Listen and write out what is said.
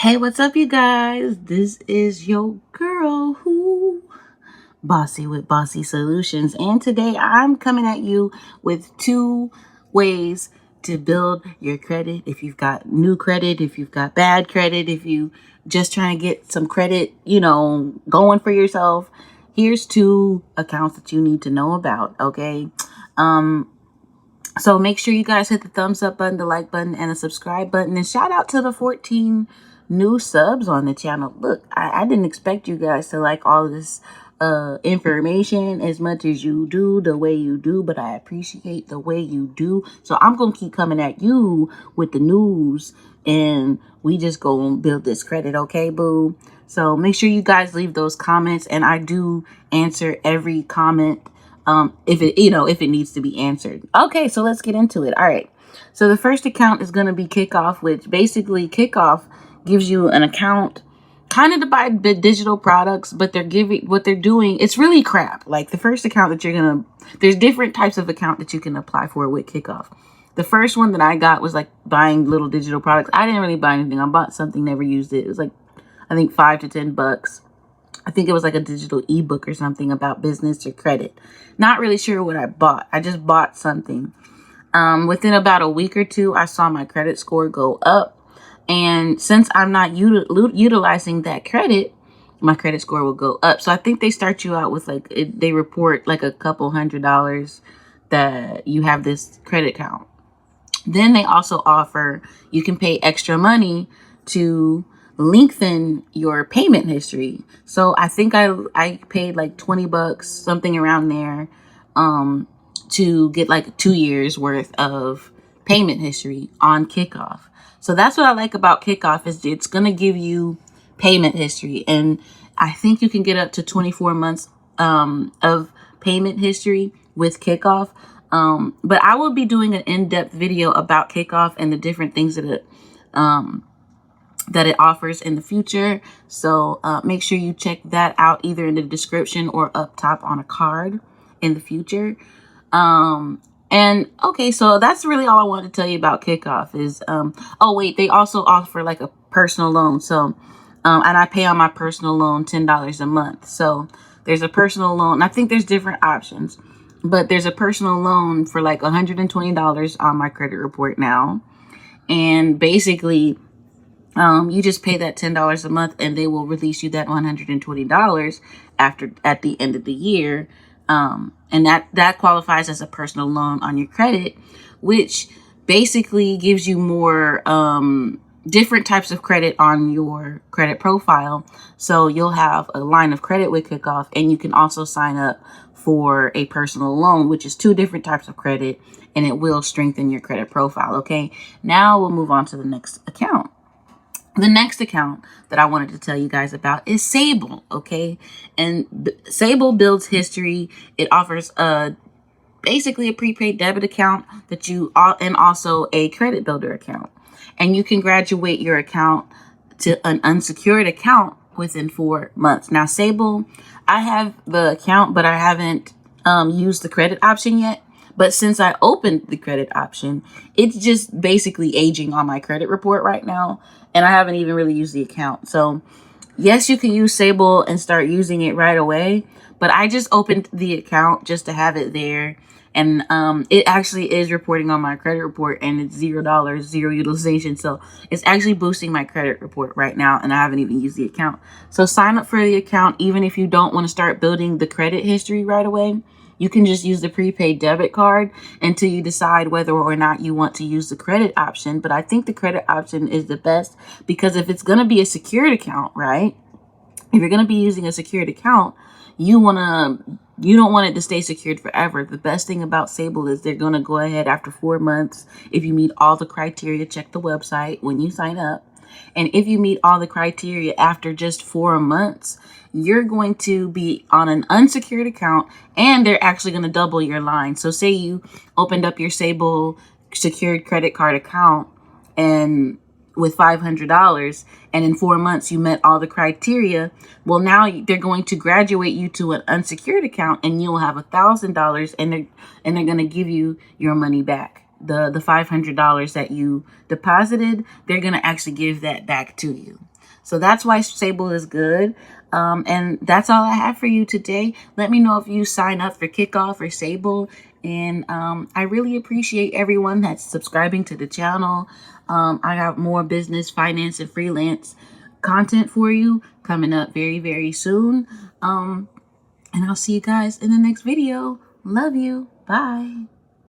Hey, what's up, you guys? This is your girl, Bossy with Bossy Solutions. And today I'm coming at you with two ways to build your credit. If you've got new credit, if you've got bad credit, if you just trying to get some credit, going for yourself, here's two accounts that you need to know about, okay? So make sure you guys hit the thumbs up button, the like button, and the subscribe button. And shout out to the 14 new subs on the channel. Look, I didn't expect you guys to like all of this information as much as you do, the way you do, but I appreciate the way you do. So I'm going to keep coming at you with the news, and we just go and build this credit, okay, boo? So make sure you guys leave those comments, and I do answer every comment if it needs to be answered. Okay, so let's get into it. All right. So the first account is going to be Kikoff, which basically Kikoff gives you an account kind of to buy digital products, but what they're doing, it's really crap. Like the first account that there's different types of account that you can apply for with Kikoff. The first one that I got was like buying little digital products. I didn't really buy anything. I bought something, never used it. It was like, I think $5 to $10. I think it was like a digital ebook or something about business or credit. Not really sure what I bought. I just bought something. Within about a week or two, I saw my credit score go up. And since I'm not utilizing that credit, my credit score will go up. So I think they start you out with they report like a couple $100 that you have this credit account. Then they also offer, you can pay extra money to lengthen your payment history. So I think I paid like $20, something around there, to get like 2 years worth of payment history on Kikoff. So that's what I like about Kikoff, is it's going to give you payment history. And I think you can get up to 24 months of payment history with Kikoff. But I will be doing an in-depth video about Kikoff and the different things that it offers in the future. So make sure you check that out either in the description or up top on a card in the future. And okay, so that's really all I wanted to tell you about Kikoff is, oh wait, they also offer like a personal loan. So, and I pay on my personal loan $10 a month. So there's a personal loan. I think there's different options, but there's a personal loan for like $120 on my credit report now. And basically, you just pay that $10 a month and they will release you that $120 at the end of the year. And that qualifies as a personal loan on your credit, which basically gives you more different types of credit on your credit profile. So you'll have a line of credit with Kikoff, and you can also sign up for a personal loan, which is two different types of credit, and it will strengthen your credit profile. Okay, now we'll move on to the next account. The next account that I wanted to tell you guys about is Sable, okay? And Sable builds history. It offers basically a prepaid debit account and also a credit builder account. And you can graduate your account to an unsecured account within 4 months. Now, Sable, I have the account, but I haven't used the credit option yet. But since I opened the credit option, it's just basically aging on my credit report right now. And I haven't even really used the account. So yes, you can use Sable and start using it right away. But I just opened the account just to have it there. And it actually is reporting on my credit report, and it's $0, zero utilization. So it's actually boosting my credit report right now, and I haven't even used the account. So sign up for the account, even if you don't want to start building the credit history right away. You can just use the prepaid debit card until you decide whether or not you want to use the credit option. But I think the credit option is the best, because if it's going to be a secured account, right? If you're going to be using a secured account, you don't want it to stay secured forever. The best thing about Sable is they're going to go ahead after 4 months. If you meet all the criteria, check the website when you sign up. And if you meet all the criteria after just 4 months, you're going to be on an unsecured account, and they're actually going to double your line. So say you opened up your Sable secured credit card account and with $500, and in 4 months you met all the criteria. Well, now they're going to graduate you to an unsecured account, and you'll have $1,000, and they're going to give you your money back. The $500 that you deposited, they're going to actually give that back to you. So that's why Sable is good. And that's all I have for you today. Let me know if you sign up for Kikoff or Sable. And I really appreciate everyone that's subscribing to the channel. I got more business, finance, and freelance content for you coming up very, very soon. And I'll see you guys in the next video. Love you. Bye.